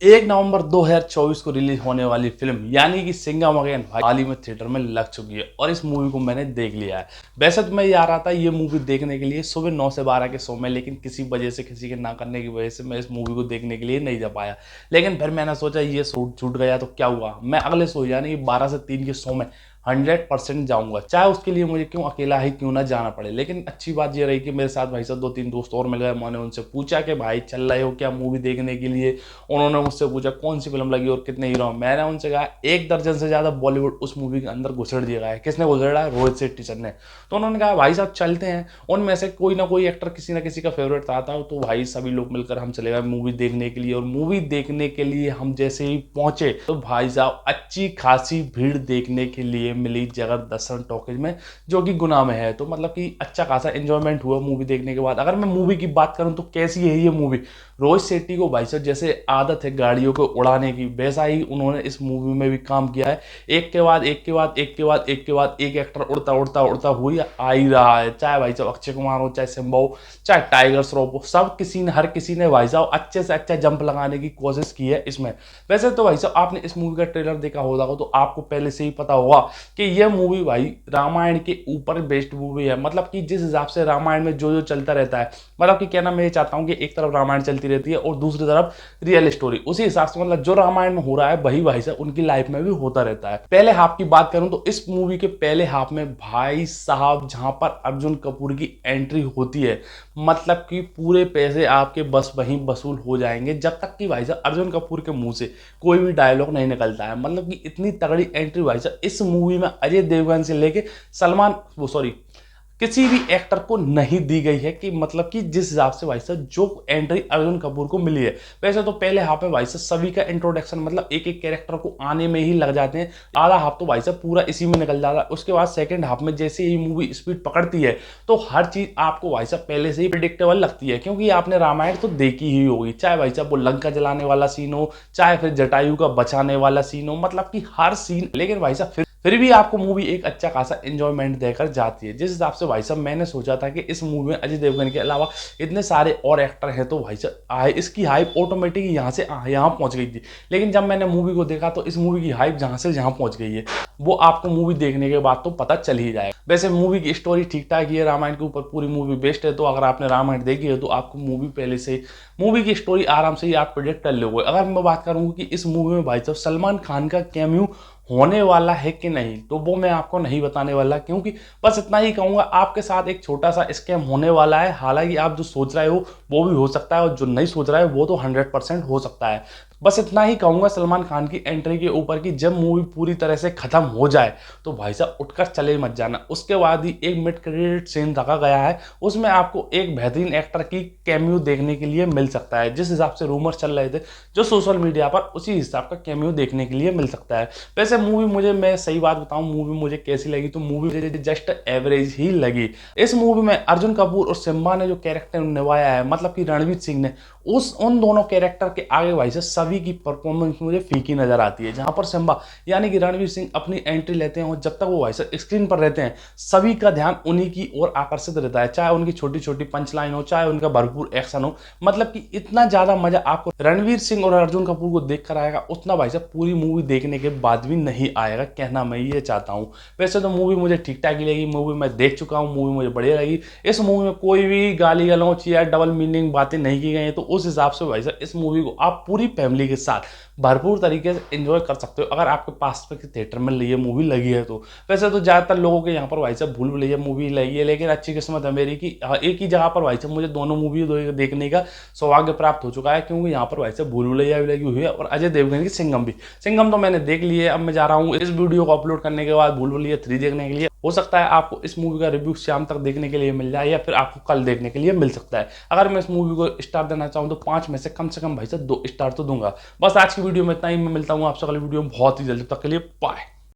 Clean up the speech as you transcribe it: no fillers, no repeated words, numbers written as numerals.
1 नवंबर 2024 को रिलीज होने वाली फिल्म यानी कि सिंघम अगेन हाल ही में थिएटर में लग चुकी है और इस मूवी को मैंने देख लिया है। वैसे तो मैं ये आ रहा था ये मूवी देखने के लिए सुबह 9 से 12 के शो में, लेकिन किसी वजह से, किसी के ना करने की वजह से मैं इस मूवी को देखने के लिए नहीं जा पाया। लेकिन फिर मैंने सोचा ये शो छूट गया तो क्या हुआ, मैं अगले शो यानी कि 12 से 3 के शो में 100% जाऊंगा, चाहे उसके लिए मुझे क्यों अकेला ही क्यों ना जाना पड़े। लेकिन अच्छी बात ये रही कि मेरे साथ भाई साहब 2-3 दोस्त और मिल गए। मैंने उनसे पूछा कि भाई चल रहे हो क्या मूवी देखने के लिए। उन्होंने मुझसे पूछा कौन सी फिल्म लगी और कितने हीरो। मैंने उनसे कहा 1 दर्जन से ज्यादा बॉलीवुड उस मूवी के अंदर घुसड़ दिया गया है। किसने घुसड़ा है? रोहित शेट्टी सर ने। तो उन्होंने कहा भाई साहब चलते हैं। उनमें से कोई ना कोई एक्टर किसी ना किसी का फेवरेट था तो भाई सभी लोग मिलकर हम चले गए मूवी देखने के लिए। और मूवी देखने के लिए हम जैसे ही पहुंचे तो भाई साहब अच्छी खासी भीड़ देखने के लिए मिली जगत दर्शन टॉकीज में, जो कि गुना में है। तो मतलब कि अच्छा खासा एंजॉयमेंट हुआ मूवी देखने के बाद। अगर मैं मूवी की बात करूं तो कैसी है ये मूवी, रोहित शेट्टी को भाई साहब जैसे आदत है गाड़ियों को उड़ाने की, वैसा ही उन्होंने इस मूवी में भी काम किया है। एक के बाद एक के बाद एक के बाद एक के बाद एक एक्टर उड़ता उड़ता उड़ता हुई आ ही रहा है। चाहे भाई साहब अक्षय कुमार हो, चाहे सिम्बा हो, चाहे टाइगर श्रॉफ हो, सब किसी ने हर किसी ने भाई साहब अच्छे से अच्छा जंप लगाने की कोशिश की है इसमें। वैसे तो भाई साहब आपने इस मूवी का ट्रेलर देखा होगा तो आपको पहले से ही पता होगा कि यह मूवी भाई रामायण के ऊपर बेस्ड मूवी है। मतलब कि जिस हिसाब से रामायण में जो जो चलता रहता है, मतलब कि कहना मैं ये चाहता हूँ कि एक तरफ रामायण चलती रहती है और दूसरी तरफ रियल स्टोरी, उसी हिसाब से मतलब जो रामायण में हो रहा है वही भाई साहब उनकी लाइफ में भी होता रहता है। पहले हाफ की बात करूं तो इस मूवी के पहले हाफ में भाई साहब जहां पर अर्जुन कपूर की एंट्री होती है, मतलब कि पूरे पैसे आपके बस वहीं वसूल हो जाएंगे जब तक कि भाई साहब अर्जुन कपूर के मुंह से कोई भी डायलॉग नहीं निकलता है। मतलब कि इतनी तगड़ी एंट्री भाई साहब इस मूवी में अजय देवगन से लेके सलमान वो सॉरी किसी भी एक्टर को नहीं दी गई है। कि मतलब कि जिस हिसाब से भाई साहब जो एंट्री अर्जुन कपूर को मिली है, वैसे तो पहले हाफ में भाई साहब सभी का इंट्रोडक्शन मतलब एक एक कैरेक्टर को आने में ही लग जाते हैं। आधा हाफ तो भाई साहब पूरा इसी में निकल जाता है। उसके बाद सेकंड हाफ में जैसे ही मूवी स्पीड पकड़ती है तो हर चीज आपको भाई साहब पहले से ही प्रिडिक्टेबल लगती है, क्योंकि आपने रामायण तो देखी ही होगी। चाहे भाई साहब वो लंका जलाने वाला सीन हो, चाहे फिर जटायु का बचाने वाला सीन हो, मतलब कि हर सीन। लेकिन भाई साहब फिर भी आपको मूवी एक अच्छा खासा एंजॉयमेंट देकर जाती है। जिस हिसाब से भाई साहब मैंने सोचा था कि इस मूवी में अजय देवगन के अलावा इतने सारे और एक्टर हैं तो भाई साहब इसकी हाइप ऑटोमेटिक यहाँ से यहाँ पहुंच गई थी। लेकिन जब मैंने मूवी को देखा तो इस मूवी की हाइप जहाँ से जहाँ पहुंच गई है वो आपको मूवी देखने के बाद तो पता चल ही जाएगा। वैसे मूवी की स्टोरी ठीक ठाक ही है, रामायण के ऊपर पूरी मूवी बेस्ड है। तो अगर आपने रामायण देखी है तो आपको मूवी पहले से मूवी की स्टोरी आराम से ही आप प्रिडिक्ट कर लोगे। अगर मैं बात करूँ कि इस मूवी में भाई साहब सलमान खान का कैमियो होने वाला है कि नहीं, तो वो मैं आपको नहीं बताने वाला, क्योंकि बस इतना ही कहूंगा आपके साथ एक छोटा सा स्कैम होने वाला है। हालांकि आप जो सोच रहे हो वो भी हो सकता है और जो नहीं सोच रहा है वो तो 100% हो सकता है। बस इतना ही कहूंगा सलमान खान की एंट्री के ऊपर कि जब मूवी पूरी तरह से खत्म हो जाए तो भाई साहब उठकर चले मत जाना। उसके बाद ही एक मिड क्रेडिट सीन रखा गया है, उसमें आपको एक बेहतरीन एक्टर की कैमियो देखने के लिए मिल सकता है। जिस हिसाब से रूमर चल रहे थे जो सोशल मीडिया पर, उसी हिसाब का कैमियो देखने के लिए मिल सकता है। वैसे मूवी मुझे, मैं सही बात बताऊं मूवी मुझे कैसी लगी तो मूवी मुझे जस्ट एवरेज ही लगी। इस मूवी में अर्जुन कपूर और सिम्बा ने जो कैरेक्टर निभाया है, मतलब कि रणवीर सिंह ने, उन दोनों कैरेक्टर के आगे भाई से सभी की परफॉर्मेंस मुझे फीकी नजर आती है। जहां पर सिम्बा यानी कि रणवीर सिंह अपनी एंट्री लेते हैं और जब तक वो भाई साहब स्क्रीन पर रहते हैं सभी का ध्यान उन्हीं की ओर आकर्षित रहता है, चाहे उनकी छोटी छोटी पंच लाइन हो, चाहे उनका भरपूर एक्शन हो। मतलब कि इतना ज्यादा मजा आपको रणवीर सिंह और अर्जुन कपूर को देखकर आएगा उतना भाई साहब पूरी मूवी देखने के बाद भी नहीं आएगा, कहना मैं ये चाहता हूँ। वैसे तो मूवी मुझे ठीक ठाक ही लगी, मूवी मैं देख चुका हूँ, मूवी मुझे बढ़िया लगी। इस मूवी में कोई भी गाली गलौच या डबल मीनिंग बातें नहीं की गई हैं, तो उस हिसाब से भाई साहब इस मूवी को आप पूरी फैमिली के साथ भरपूर तरीके से एंजॉय कर सकते हो अगर आपके पास में थिएटर में ये मूवी लगी है तो। वैसे तो ज्यादातर लोगों के यहाँ पर भाई साहब भूल भुलैया मूवी लगी है, लेकिन अच्छी किस्मत है मेरी कि एक ही जगह पर भाई साहब मुझे दोनों मूवी देखने का सौभाग्य प्राप्त हो चुका है, क्योंकि यहाँ पर भाई साहब भूल भुलैया भी लगी हुई है और अजय देवगन की सिंघम भी। सिंघम तो मैंने देख ली है, अब मैं जा रहा हूँ इस वीडियो को अपलोड करने के बाद भूल भुलैया 3 देखने के लिए। हो सकता है आपको इस मूवी का रिव्यू शाम तक देखने के लिए मिल जाए या फिर आपको कल देखने के लिए मिल सकता है। अगर मैं इस मूवी को स्टार देना चाहूँ तो 5 में से कम भाई साहब 2 स्टार तो दूंगा। बस आज की वीडियो में इतना ही, मैं मिलता हूँ आपसे अगली वीडियो में बहुत ही जल्दी, तक के लिए बाय।